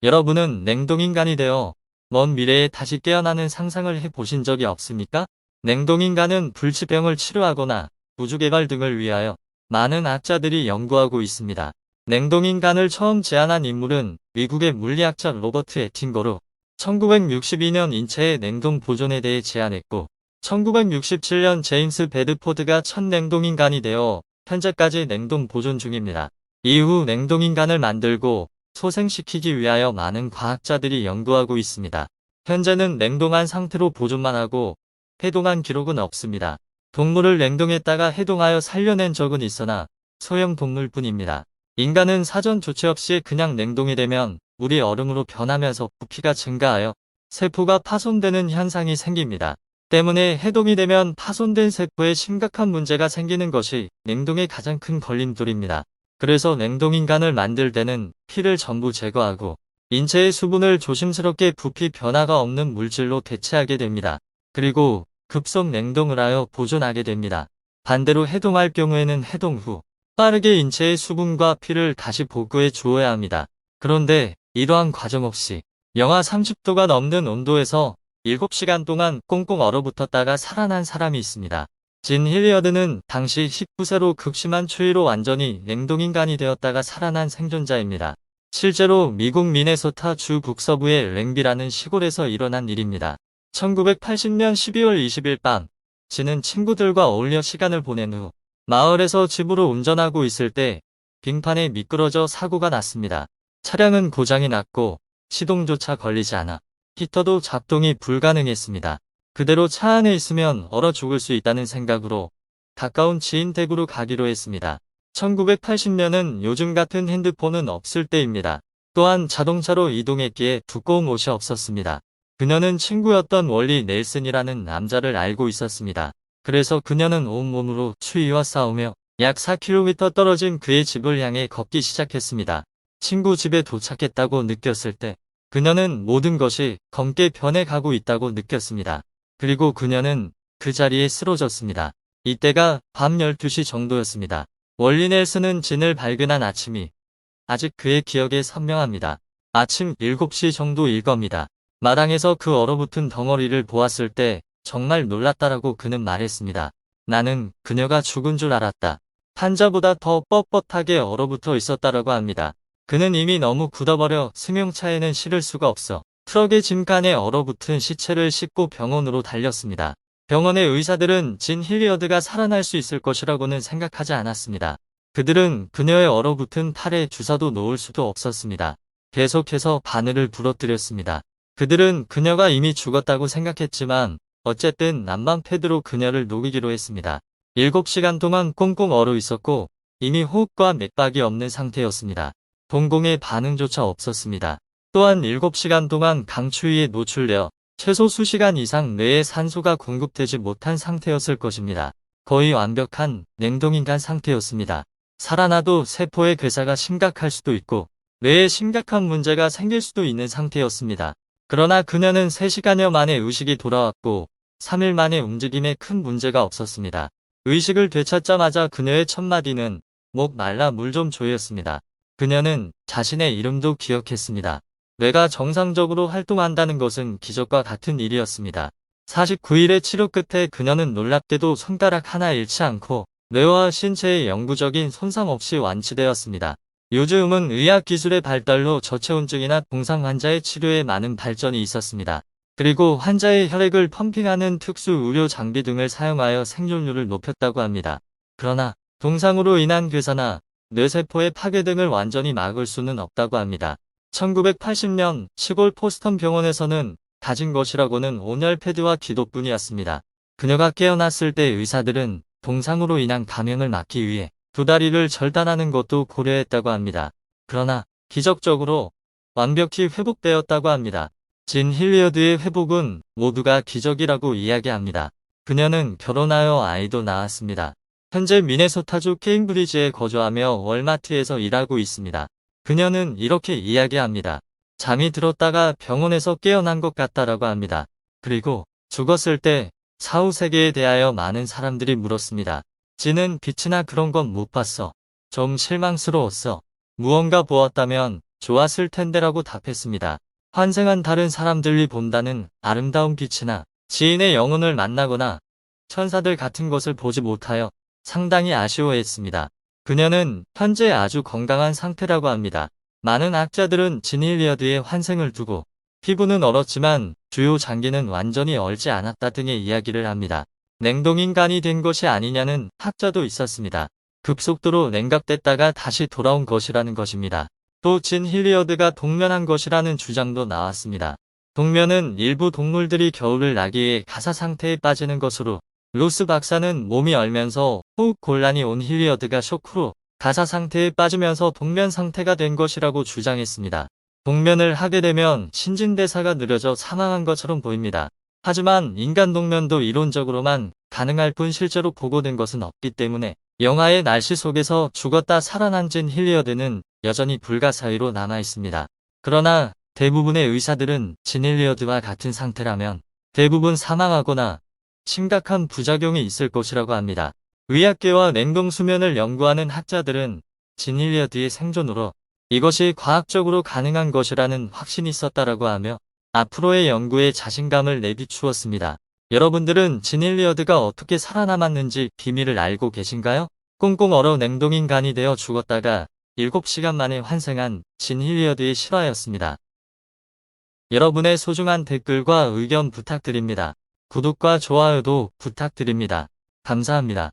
여러분은 냉동인간이 되어 먼 미래에 다시 깨어나는 상상을 해보신 적이 없습니까? 냉동인간은 불치병을 치료하거나 우주개발 등을 위하여 많은 학자들이 연구하고 있습니다. 냉동인간을 처음 제안한 인물은 미국의 물리학자 로버트 에팅거로 1962년 인체의 냉동 보존에 대해 제안했고 1967년 제임스 베드포드가 첫 냉동인간이 되어 현재까지 냉동 보존 중입니다. 이후 냉동인간을 만들고 소생시키기 위하여 많은 과학자들이 연구하고 있습니다. 현재는 냉동한 상태로 보존만 하고 해동한 기록은 없습니다. 동물을 냉동했다가 해동하여 살려낸 적은 있으나 소형 동물뿐입니다. 인간은 사전 조치 없이 그냥 냉동이 되면 물이 얼음으로 변하면서 부피가 증가하여 세포가 파손되는 현상이 생깁니다. 때문에 해동이 되면 파손된 세포에 심각한 문제가 생기는 것이 냉동의 가장 큰 걸림돌입니다. 그래서 냉동인간을 만들 때는 피를 전부 제거하고 인체의 수분을 조심스럽게 부피 변화가 없는 물질로 대체하게 됩니다. 그리고 급속 냉동을 하여 보존하게 됩니다. 반대로 해동할 경우에는 해동 후 빠르게 인체의 수분과 피를 다시 복구해 주어야 합니다. 그런데 이러한 과정 없이 영하 30도가 넘는 온도에서 7시간 동안 꽁꽁 얼어붙었다가 살아난 사람이 있습니다. 진 힐리어드는 당시 19세로 극심한 추위로 완전히 냉동인간이 되었다가 살아난 생존자입니다. 실제로 미국 미네소타 주 북서부의 랭비라는 시골에서 일어난 일입니다. 1980년 12월 20일 밤, 진은 친구들과 어울려 시간을 보낸 후 마을에서 집으로 운전하고 있을 때 빙판에 미끄러져 사고가 났습니다. 차량은 고장이 났고 시동조차 걸리지 않아 히터도 작동이 불가능했습니다. 그대로 차 안에 있으면 얼어 죽을 수 있다는 생각으로 가까운 지인 댁으로 가기로 했습니다. 1980년은 요즘 같은 핸드폰은 없을 때입니다. 또한 자동차로 이동했기에 두꺼운 옷이 없었습니다. 그녀는 친구였던 월리 넬슨이라는 남자를 알고 있었습니다. 그래서 그녀는 온몸으로 추위와 싸우며 약 4km 떨어진 그의 집을 향해 걷기 시작했습니다. 친구 집에 도착했다고 느꼈을 때 그녀는 모든 것이 검게 변해가고 있다고 느꼈습니다. 그리고 그녀는 그 자리에 쓰러졌습니다. 이때가 밤 12시 정도였습니다. 월리 넬슨은 진을 발견한 아침이 아직 그의 기억에 선명합니다. 아침 7시 정도일 겁니다. 마당에서 그 얼어붙은 덩어리를 보았을 때 정말 놀랐다라고 그는 말했습니다. 나는 그녀가 죽은 줄 알았다. 환자보다 더 뻣뻣하게 얼어붙어 있었다라고 합니다. 그는 이미 너무 굳어버려 승용차에는 실을 수가 없어 트럭의 짐칸에 얼어붙은 시체를 싣고 병원으로 달렸습니다. 병원의 의사들은 진 힐리어드가 살아날 수 있을 것이라고는 생각하지 않았습니다. 그들은 그녀의 얼어붙은 팔에 주사도 놓을 수도 없었습니다. 계속해서 바늘을 부러뜨렸습니다. 그들은 그녀가 이미 죽었다고 생각했지만 어쨌든 난방 패드로 그녀를 녹이기로 했습니다. 7시간 동안 꽁꽁 얼어 있었고 이미 호흡과 맥박이 없는 상태였습니다. 동공의 반응조차 없었습니다. 또한 7시간 동안 강추위에 노출되어 최소 수시간 이상 뇌에 산소가 공급되지 못한 상태였을 것입니다. 거의 완벽한 냉동인간 상태였습니다. 살아나도 세포의 괴사가 심각할 수도 있고 뇌에 심각한 문제가 생길 수도 있는 상태였습니다. 그러나 그녀는 3시간여 만에 의식이 돌아왔고 3일 만에 움직임에 큰 문제가 없었습니다. 의식을 되찾자마자 그녀의 첫 마디는 목 말라 물 좀 줘였습니다. 그녀는 자신의 이름도 기억했습니다. 뇌가 정상적으로 활동한다는 것은 기적과 같은 일이었습니다. 49일의 치료 끝에 그녀는 놀랍게도 손가락 하나 잃지 않고 뇌와 신체의 영구적인 손상 없이 완치되었습니다. 요즘은 의학기술의 발달로 저체온증이나 동상 환자의 치료에 많은 발전이 있었습니다. 그리고 환자의 혈액을 펌핑하는 특수 의료 장비 등을 사용하여 생존율을 높였다고 합니다. 그러나 동상으로 인한 괴사나 뇌세포의 파괴 등을 완전히 막을 수는 없다고 합니다. 1980년 시골 포스턴 병원에서는 가진 것이라고는 온열 패드와 기도뿐이었습니다. 그녀가 깨어났을 때 의사들은 동상으로 인한 감염을 막기 위해 2다리를 절단하는 것도 고려했다고 합니다. 그러나 기적적으로 완벽히 회복되었다고 합니다. 진 힐리어드의 회복은 모두가 기적이라고 이야기합니다. 그녀는 결혼하여 아이도 낳았습니다. 현재 미네소타주 케임브리지에 거주하며 월마트에서 일하고 있습니다. 그녀는 이렇게 이야기합니다. 잠이 들었다가 병원에서 깨어난 것 같다라고 합니다. 그리고 죽었을 때 사후 세계에 대하여 많은 사람들이 물었습니다. 진은 빛이나 그런 건 못 봤어. 좀 실망스러웠어. 무언가 보았다면 좋았을 텐데라고 답했습니다. 환생한 다른 사람들이 본다는 아름다운 빛이나 지인의 영혼을 만나거나 천사들 같은 것을 보지 못하여 상당히 아쉬워했습니다. 그녀는 현재 아주 건강한 상태라고 합니다. 많은 학자들은 진힐리어드의 환생을 두고 피부는 얼었지만 주요 장기는 완전히 얼지 않았다 등의 이야기를 합니다. 냉동인간이 된 것이 아니냐는 학자도 있었습니다. 급속도로 냉각됐다가 다시 돌아온 것이라는 것입니다. 또 진힐리어드가 동면한 것이라는 주장도 나왔습니다. 동면은 일부 동물들이 겨울을 나기 위해 가사 상태에 빠지는 것으로 로스 박사는 몸이 얼면서 호흡 곤란이 온 힐리어드가 쇼크로 가사 상태에 빠지면서 동면 상태가 된 것이라고 주장했습니다. 동면을 하게 되면 신진대사가 느려져 사망한 것처럼 보입니다. 하지만 인간 동면도 이론적으로만 가능할 뿐 실제로 보고된 것은 없기 때문에 영화의 날씨 속에서 죽었다 살아난 진 힐리어드는 여전히 불가사의로 남아있습니다. 그러나 대부분의 의사들은 진 힐리어드와 같은 상태라면 대부분 사망하거나 심각한 부작용이 있을 것이라고 합니다. 의학계와 냉동수면을 연구하는 학자들은 진 힐리어드의 생존으로 이것이 과학적으로 가능한 것이라는 확신이 있었다라고 하며 앞으로의 연구에 자신감을 내비추었습니다. 여러분들은 진 힐리어드가 어떻게 살아남았는지 비밀을 알고 계신가요? 꽁꽁 얼어 냉동인간이 되어 죽었다가 7시간 만에 환생한 진 힐리어드의 실화였습니다. 여러분의 소중한 댓글과 의견 부탁드립니다. 구독과 좋아요도 부탁드립니다. 감사합니다.